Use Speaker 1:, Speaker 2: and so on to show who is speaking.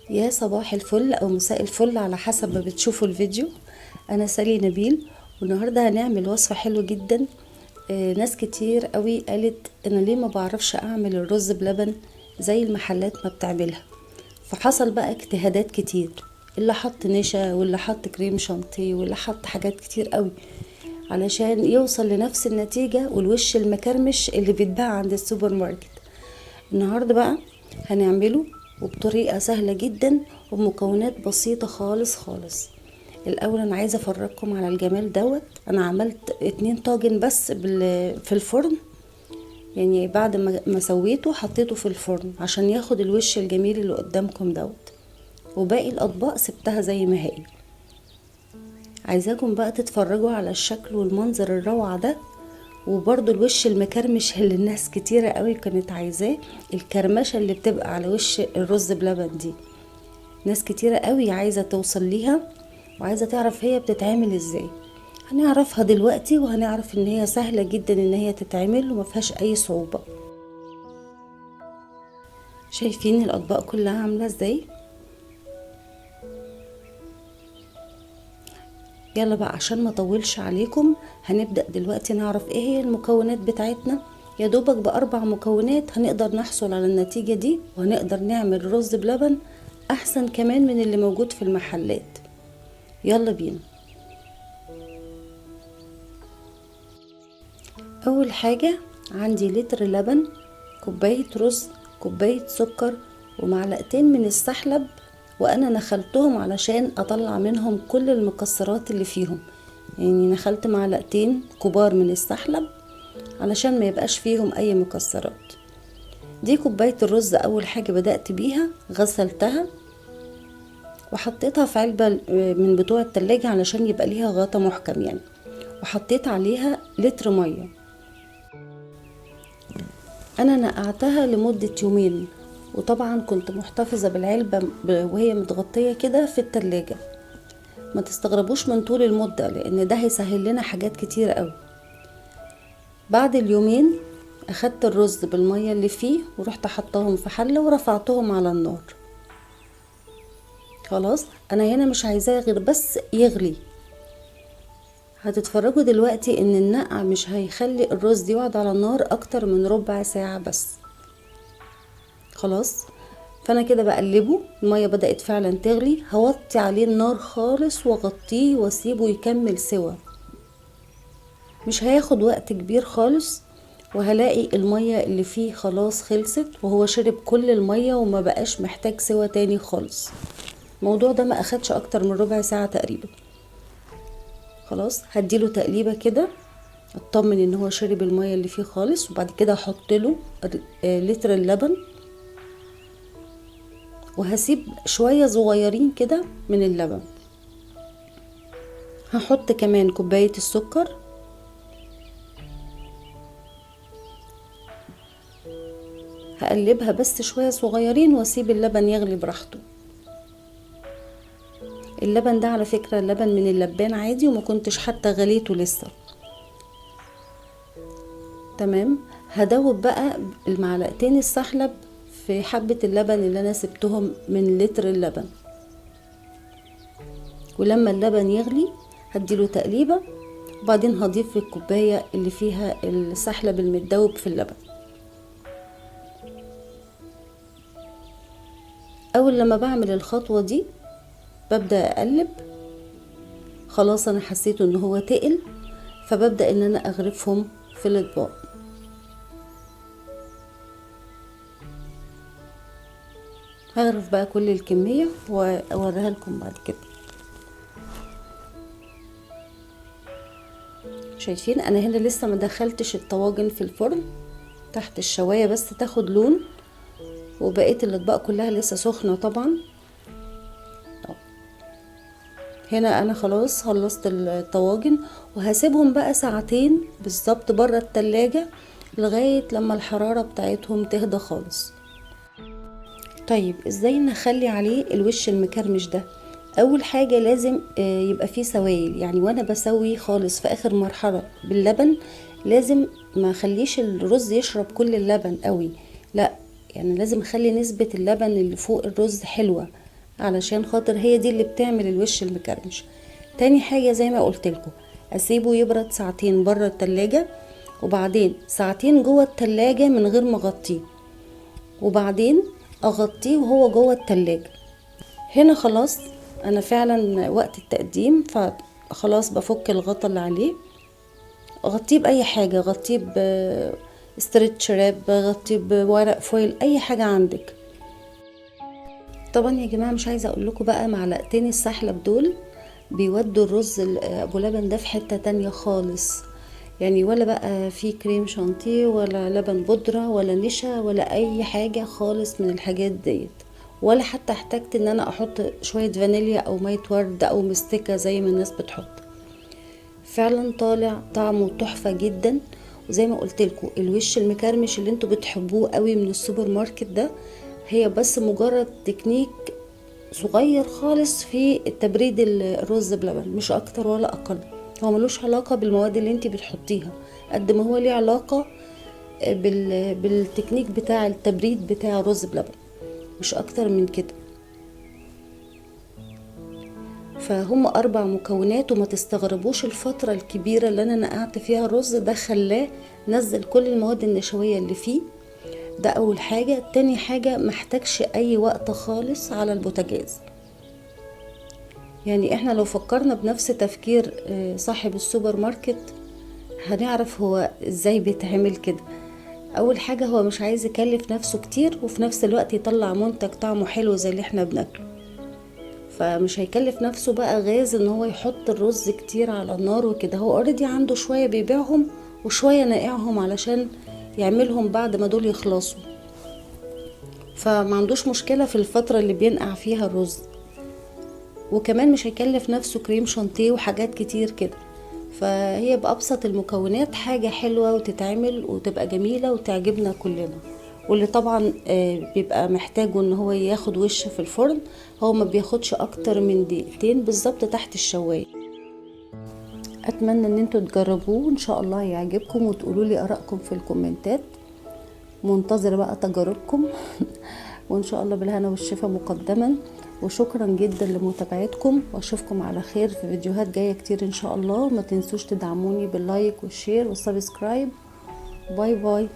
Speaker 1: يا صباح الفل او مساء الفل على حسب ما بتشوفوا الفيديو. انا سالي نبيل، والنهارده هنعمل وصفه حلوه جدا. ناس كتير قوي قالت انا ليه ما بعرفش اعمل الرز بلبن زي المحلات ما بتعملها. فحصل بقى اجتهادات كتير، اللي حط نشا واللي حط كريم شانتيه واللي حط حاجات كتير قوي علشان يوصل لنفس النتيجة والوش المكرمش اللي بيتباع عند السوبر ماركت. النهاردة بقى هنعمله وبطريقة سهلة جدا وبمكونات بسيطة خالص خالص. الاول انا عايزة افرجكم على الجمال دوت. انا عملت 2 طاجن بس في الفرن، يعني بعد ما سويته حطيته في الفرن عشان ياخد الوش الجميل اللي قدامكم دوت، وباقي الاطباق سبتها زي ما هي. عايزاكم بقى تتفرجوا على الشكل والمنظر الروعة ده، وبرضو الوش المكرمش اللي الناس كتيرة قوي كانت عايزاه، الكرمشة اللي بتبقى على وش الرز بلبن دي ناس كتيرة قوي عايزة توصل ليها وعايزة تعرف هي بتتعمل ازاي. هنعرفها دلوقتي وهنعرف ان هي سهلة جدا ان هي تتعمل ومفيهاش اي صعوبة. شايفين الاطباق كلها عاملة ازاي؟ يلا بقى عشان ما اطولش عليكم هنبدأ دلوقتي نعرف ايه هي المكونات بتاعتنا. يا دوبك بأربع مكونات هنقدر نحصل على النتيجة دي، وهنقدر نعمل رز بلبن احسن كمان من اللي موجود في المحلات. يلا بينا. اول حاجة عندي لتر لبن، كوباية رز، كوباية سكر، ومعلقتين من السحلب، وانا نخلتهم علشان اطلع منهم كل المكسرات اللي فيهم. يعني نخلت معلقتين كبار من السحلب علشان ما يبقاش فيهم اي مكسرات. دي كوباية الرز. اول حاجة بدأت بيها غسلتها وحطيتها في علبة من بتوع التلاجة علشان يبقى ليها غطا محكم يعني، وحطيت عليها لتر مية. انا نقعتها لمدة يومين، وطبعا كنت محتفظة بالعلبة وهي متغطية كده في التلاجة. ما تستغربوش من طول المدة لان ده هيسهل لنا حاجات كتير قوي. بعد اليومين اخدت الرز بالمية اللي فيه ورحت حطاهم في حلة ورفعتهم على النار. خلاص انا هنا مش عايزاه غير بس يغلي. هتتفرجوا دلوقتي ان النقع مش هيخلي الرز يقعد على النار اكتر من ربع ساعة بس. خلاص فانا كده بقلبه، المية بدأت فعلا تغلي. هوطي عليه النار خالص واغطيه واسيبه يكمل سوا. مش هياخد وقت كبير خالص، وهلاقي المية اللي فيه خلاص خلصت وهو شرب كل المية وما بقاش محتاج سوا تاني خالص. الموضوع ده ما اخدش اكتر من ربع ساعة تقريبا. خلاص هديله تقليبة كده اطمن ان هو شرب المية اللي فيه خالص، وبعد كده احط له لتر اللبن، وهسيب شوية صغيرين كده من اللبن. هحط كمان كوباية السكر، هقلبها بس شوية صغيرين واسيب اللبن يغلي براحته. اللبن ده على فكرة اللبن من اللبان عادي وما كنتش حتى غليته لسه. تمام. هدوب بقى المعلقتين السحلب في حبة اللبن اللي انا سبتهم من لتر اللبن، ولما اللبن يغلي هديله تقليبة، وبعدين هضيف الكوباية اللي فيها السحلب المتدوب في اللبن. اول لما بعمل الخطوة دي ببدأ اقلب. خلاص انا حسيت ان هو تقل، فببدأ ان انا اغرفهم في الاطباق. هغرف بقى كل الكمية واوريها لكم بعد كده. شايفين انا هنا لسه ما دخلتش الطواجن في الفرن، تحت الشواية بس تاخد لون، وبقيت الاطباق كلها لسه سخنة طبعا. هنا انا خلاص خلصت الطواجن، وهسيبهم بقى ساعتين بالظبط بره التلاجة لغاية لما الحرارة بتاعتهم تهدى خالص. طيب ازاي نخلي عليه الوش المكرمش ده؟ اول حاجة لازم يبقى فيه سوائل، يعني وانا بسوي خالص في اخر مرحلة باللبن لازم ما اخليش الرز يشرب كل اللبن قوي، لا يعني لازم اخلي نسبة اللبن اللي فوق الرز حلوة علشان خاطر هي دي اللي بتعمل الوش المكرمش. تاني حاجة زي ما قلت لكم، اسيبه يبرد ساعتين بره التلاجة، وبعدين ساعتين جوه التلاجة من غير ما اغطيه، وبعدين اغطيه وهو جوه التلاجة. هنا خلاص انا فعلا وقت التقديم، فخلاص بفك الغطا اللي عليه، غطيه باي حاجة، غطيه بستريتش راب، غطيه بورق فويل، اي حاجة عندك. طبعا يا جماعة مش عايزة اقول لكم بقى، معلقتين السحلب دول بيودوا الرز ابو لبن ده في حتة تانية خالص. يعني ولا بقى في كريم شانتيه ولا لبن بودرة ولا نشا ولا اي حاجة خالص من الحاجات ديت، ولا حتى احتجت ان انا احط شوية فانيليا او مية ورد او مستكة زي ما الناس بتحط. فعلا طالع طعمه تحفة جدا. وزي ما قلت لكم الوش المكرمش اللي انتوا بتحبوه قوي من السوبر ماركت ده، هي بس مجرد تكنيك صغير خالص في تبريد الرز بلبن، مش اكتر ولا اقل. هو ملوش علاقة بالمواد اللي انتي بتحطيها قد ما هو ليه علاقة بالتكنيك بتاع التبريد بتاع الرز بلبن، مش اكتر من كده. فهم 4 مكونات، وما تستغربوش الفترة الكبيرة اللي انا نقعت فيها الرز ده خلاه نزل كل المواد النشوية اللي فيه. ده اول حاجة. تاني حاجة، محتاجش اي وقت خالص على البوتاجاز. يعني احنا لو فكرنا بنفس تفكير صاحب السوبر ماركت هنعرف هو ازاي بيتعمل كده. اول حاجة هو مش عايز يكلف نفسه كتير، وفي نفس الوقت يطلع منتج طعمه حلو زي اللي احنا بناكله. فمش هيكلف نفسه بقى غاز ان هو يحط الرز كتير على النار وكده. هو اوريدي عنده شوية بيبيعهم وشوية ناقعهم علشان يعملهم بعد ما دول يخلصوا، فما عندوش مشكلة في الفترة اللي بينقع فيها الرز. وكمان مش هيكلف نفسه كريم شانتيه وحاجات كتير كده. فهي بأبسط المكونات حاجة حلوة وتتعمل وتبقى جميلة وتعجبنا كلنا. واللي طبعا بيبقى محتاجه ان هو ياخد وش في الفرن، هو ما بياخدش اكتر من دقيقتين بالظبط تحت الشواية. اتمنى ان انتوا تجربوه، ان شاء الله يعجبكم وتقولوا لي ارائكم في الكومنتات. منتظرة بقى تجاربكم وان شاء الله بالهنا والشفا مقدما. وشكرا جدا لمتابعتكم، واشوفكم على خير في فيديوهات جاية كتير ان شاء الله. ما تنسوش تدعموني باللايك والشير والسبسكرايب. باي باي.